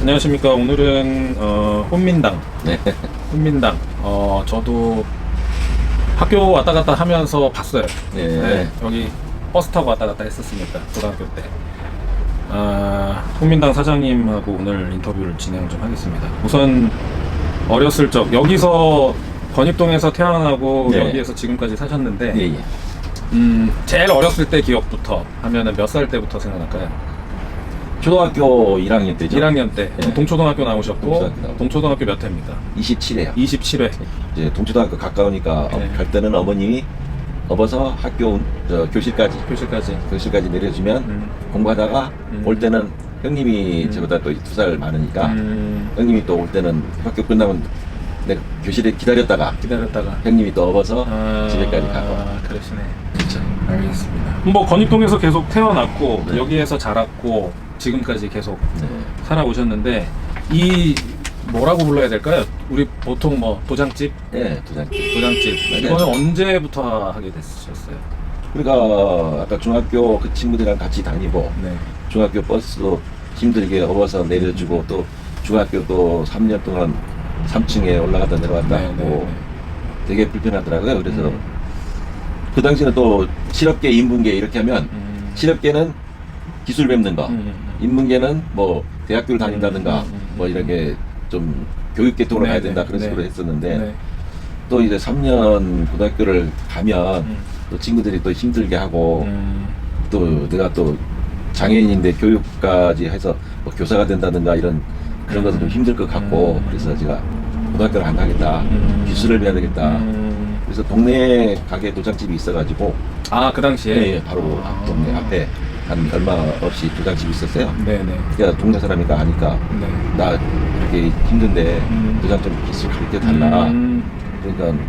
안녕하십니까. 오늘은 혼민당. 네. 혼민당. 저도 학교 왔다 갔다 하면서 봤어요. 네. 네, 여기 버스 타고 왔다 갔다 했었으니까 고등학교 때. 혼민당 사장님하고 오늘 인터뷰를 진행 좀 하겠습니다. 우선 어렸을 적 여기서 권익동에서 태어나고 네. 여기에서 지금까지 사셨는데 예, 예. 제일 어렸을 때 기억부터 하면은 몇 살 때부터 생각날까요? 초등학교 1학년 때죠. 1학년 때 네. 동초등학교 나오셨고 동초등학교 몇 회입니까? 27회요. 27회. 이제 동초등학교 가까우니까 네. 갈 때는 어머님이 업어서 학교 교실까지 내려주면 공부하다가 올 때는 형님이 저보다 또 2살 많으니까 형님이 또 올 때는 학교 끝나면 내가 교실에 기다렸다가 형님이 또 업어서 집에까지 가고. 그러시네. 그렇죠. 알겠습니다. 뭐 권익동에서 계속 태어났고 네. 여기에서 자랐고 지금까지 계속 네. 살아오셨는데 이 뭐라고 불러야 될까요? 우리 보통 뭐 도장집? 네, 도장집. 도장집. 이거는 언제부터 하게 되셨어요? 그러니까 아까 중학교 그 친구들이랑 같이 다니고 네. 중학교 버스도 힘들게 업어서 내려주고 또 중학교 또 3년 동안 3층에 올라갔다 내려왔다 네, 하고 네, 네. 되게 불편하더라고요. 그래서 그 당시에는 또 실업계, 인문계 이렇게 하면 실업계는 기술 뵙는 거, 인문계는 뭐 대학교를 다닌다든가 뭐 이렇게 좀 교육계통으로 네, 가야 된다 네, 그런 네. 식으로 했었는데 네. 또 이제 3년 고등학교를 가면 또 친구들이 또 힘들게 하고 또 내가 또 장애인인데 교육까지 해서 뭐 교사가 된다든가 이런 그런 것도 좀 힘들 것 같고 그래서 제가 고등학교를 안 가겠다. 기술을 배워야 되겠다. 그래서 동네 가게 도장집이 있어가지고 그 당시에? 네, 바로 동네 앞에 한 얼마 없이 도장집이 있었어요. 네네. 그러니까 동네 사람이니까 아니까 네. 나 이렇게 힘든데 도장 좀 기술 가르쳐 달라. 그러니까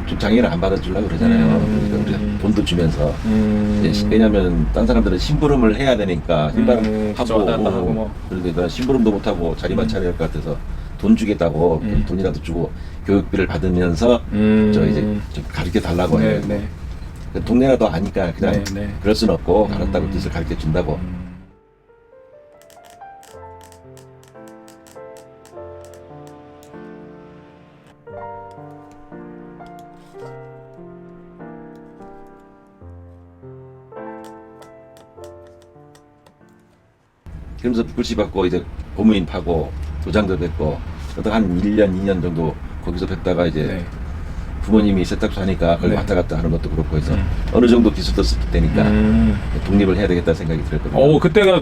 좀 장애를 안 받아주려고 그러잖아요. 그러니까 우리가 돈도 주면서 왜냐면 딴 사람들은 심부름을 해야 되니까 그쵸, 왔다 갔다 하고 뭐. 그러니까 심부름도 못하고 자리만 차려야 할 것 같아서 돈 주겠다고 돈이라도 주고 교육비를 받으면서 저 이제 좀 가르쳐 달라고 해요. 네. 동네라도 아니까 그냥 네. 그럴 순 없고 가르쳤다고 뜻을 가르쳐 준다고. 그러면서 불씨 받고 이제 고무인 파고 도장도 뵙고 그러다가 한 1년, 2년 정도 거기서 뵙다가 이제 네. 부모님이 세탁소 하니까 거기 네. 왔다 갔다 하는 것도 그렇고 해서 어느 정도 기술도 습득 되니까 독립을 해야 되겠다 생각이 들었거든요. 그때가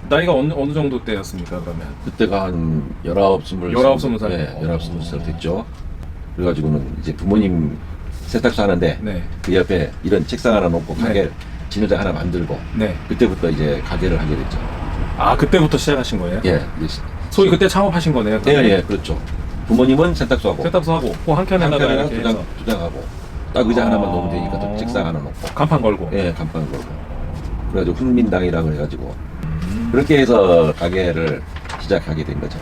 나이가 어느 정도 때였습니까, 그러면? 그때가 한 19, 20, 19, 20살? 네, 19, 20살 됐죠. 그래가지고는 이제 부모님 세탁소 하는데 네. 그 옆에 이런 책상 하나 놓고 가게 네. 진호장 하나 만들고 네. 그때부터 이제 가게를 하게 됐죠. 그때부터 시작하신 거예요? 예, 이제 소위 그때 창업하신 거네요? 예, 그렇죠. 부모님은 세탁소하고 세탁소하고 그 한켠에다가 한편에는 이렇게 해서 도장하고 딱 의자 하나만 놓으면 되니까 또 책상 하나 놓고 간판 걸고. 예, 간판 걸고 그래가지고 훈민당이라고 해가지고 그렇게 해서 가게를 시작하게 된 거죠.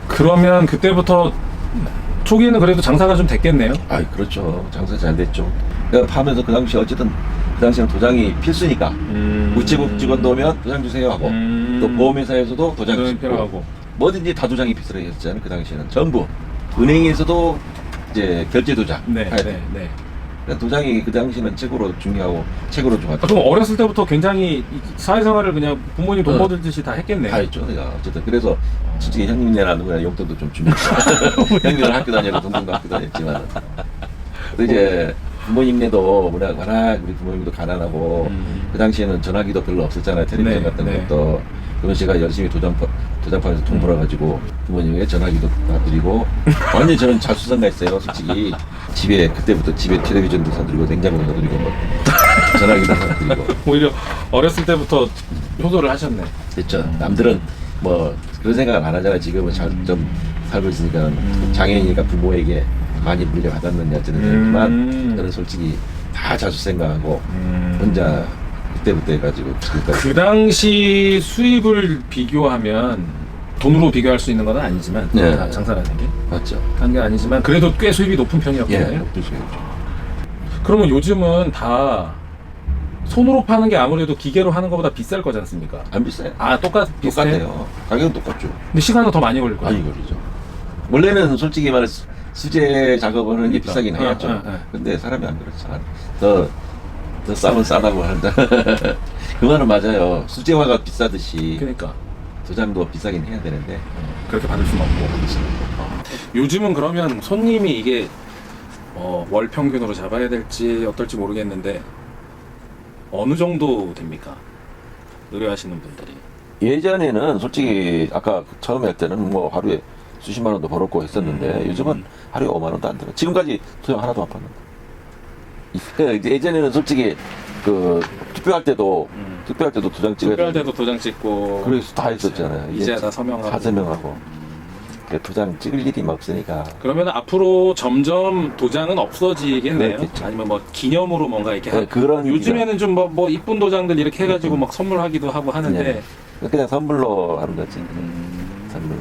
그러면 그때부터 초기에는 그래도 장사가 좀 됐겠네요? 그렇죠. 장사 잘 됐죠. 그러니까 파면서 그 당시 어쨌든 그 당시에는 도장이 필수니까 우체국 직원도 오면 도장 주세요 하고 또 보험회사에서도 도장 도장이 주고 필요하고. 뭐든지 다 도장이 필수했잖아요. 그 당시에는 전부 은행에서도 이제 결제 도장 네. 해야 돼. 그러니까 도장이 그 당시에는 최고로 중요하고 최고로 좋았죠. 그럼 어렸을 때부터 굉장히 이 사회생활을 그냥 부모님 돈 벌듯이 다 했겠네요? 다 했죠. 내가 어쨌든 그래서 솔직히 형님네나 누구나 용돈도 좀 주면서 형님들 학교 다니고 동생도 학교 다녔지만 또 이제 부모님네도 워낙 우리 부모님도 가난하고 그 당시에는 전화기도 별로 없었잖아요. 텔레비전 네, 같은 네. 것도. 그러면 제가 열심히 도장판에서 돈 벌어가지고 부모님에게 전화기도 다 드리고 완전히 저는 자수성가 했어요. 솔직히 그때부터 집에 텔레비전도 사드리고 냉장고도 사드리고 뭐 전화기도 사드리고 오히려 어렸을 때부터 효도를 하셨네. 됐죠. 남들은 뭐 그런 생각 안 하잖아요. 지금은 잘 좀 살고 있으니까 장애인이니까 부모에게 많이 물려받았느냐 저는 생각지만 저는 솔직히 다 자수생각하고 혼자 그때부터 해가지고 지금까지. 그 당시 수입을 비교하면 돈으로 비교할 수 있는 건 아니지만 네. 장사라는 게 맞죠. 한 게 아니지만 그래도 꽤 수입이 높은 편이었거든요. 높으시죠. 그러면 요즘은 다 손으로 파는 게 아무래도 기계로 하는 것보다 비쌀 거지 않습니까? 안 비싸요. 아, 비슷해요? 똑같아요. 가격은 똑같죠. 근데 시간은 더 많이 걸릴 거예요. 많이 걸리죠. 원래는 솔직히 말해서 수제 작업을 하는 게 비싸긴 해야죠. 근데 사람이 안 그렇잖아. 더 싸면 싸다고 한다. 그 말은 맞아요. 수제화가 비싸듯이 그러니까 도장도 비싸긴 해야 되는데 그렇게 받을 수는 없고. 요즘은 그러면 손님이 이게 월 평균으로 잡아야 될지 어떨지 모르겠는데 어느 정도 됩니까? 의뢰하시는 분들이. 예전에는 솔직히 아까 처음에 할 때는 뭐 하루에 수십만 원도 벌었고 했었는데 요즘은 하루에 5만 원도 안 들어. 지금까지 도장 하나도 안 팠는데. 예전에는 솔직히 그 투표할 때도 도장 찍어야 투표할 때도 도장 찍고 그래서 다 했었잖아요. 이제 다 서명하고. 사서명하고 도장 찍을 일이 막 없으니까. 그러면 앞으로 점점 도장은 없어지겠네요. 그렇겠죠. 아니면 뭐 기념으로 뭔가 이렇게 네, 그런 요즘에는 좀 뭐 이쁜 도장들 이렇게 해가지고 막 선물하기도 하고 하는데 그냥 선물로 하는 거지. 선물로.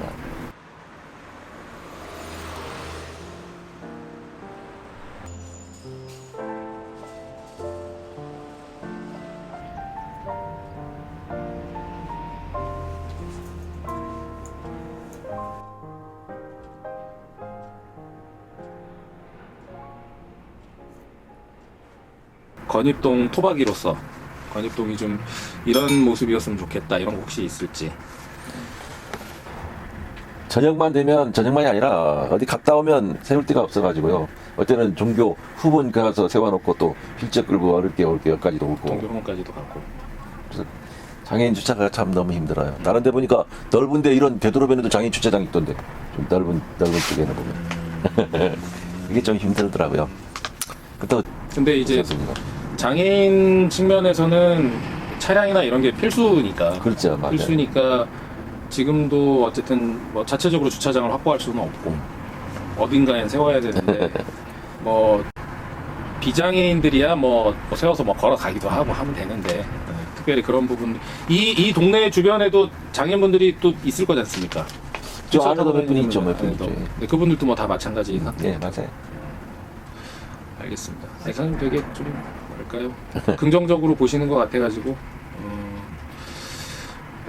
건입동 토박이로서 건입동이 좀 이런 모습이었으면 좋겠다 이런 거 혹시 있을지. 저녁만 되면 저녁만이 아니라 어디 갔다 오면 세울 데가 없어가지고요. 어때는 종교 후분 가서 세워놓고 또 필적 끌고 어렵게 올게 여기까지도 오고. 동교원까지도 가고. 그래서 장애인 주차가 참 너무 힘들어요. 다른 데 보니까 넓은데 이런 되도록에도 장애인 주차장 있던데 좀 넓은 쪽에는 보면 이게 좀 힘들더라고요. 근데 이제 괜찮습니다. 장애인 측면에서는 차량이나 이런 게 필수니까. 그렇죠, 맞아요. 필수니까 지금도 어쨌든 뭐 자체적으로 주차장을 확보할 수는 없고 어딘가에 세워야 되는데 뭐 비장애인들이야 뭐 세워서 뭐 걸어가기도 하고 하면 되는데 특별히 그런 부분 이 동네 주변에도 장애인분들이 또 있을 거지 않습니까? 저 안에도 몇 분 있죠, 몇 분 있죠. 네, 그분들도 뭐 다 마찬가지나. 네, 맞아요. 알겠습니다. 사장님 되게 좀 뭐랄까요 긍정적으로 보시는 것 같아가지고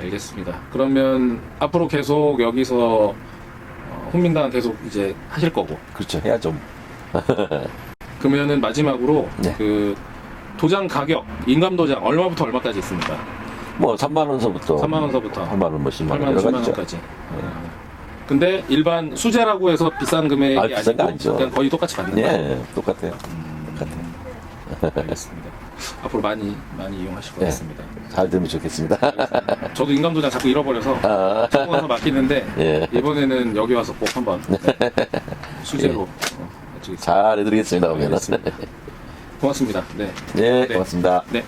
알겠습니다. 그러면 앞으로 계속 여기서 훈민당 계속 이제 하실 거고. 그렇죠, 해야죠. 그러면은 마지막으로 네. 그 도장 가격 인감 도장 얼마부터 얼마까지 있습니까? 뭐 3만 원서부터 3만 원서부터 8만 원, 뭐 10만 원 8만 원, 여러 10만 가지죠. 원까지. 근데 일반 수제라고 해서 비싼 금액이 비싼 거 아니고 아니죠. 그냥 거의 똑같이 받는 거예요. 네, 똑같아요. 똑같아요. 알겠습니다. 앞으로 많이 이용하실 것 네. 같습니다. 잘 되면 좋겠습니다. 저도 인감 도장 자꾸 잃어버려서 자꾸 가서 맡기는데 예. 이번에는 여기 와서 꼭 한번 수제로 해주겠습니다. 잘 해드리겠습니다, 오면은. 알겠습니다. 고맙습니다. 네. 네, 네. 고맙습니다. 네.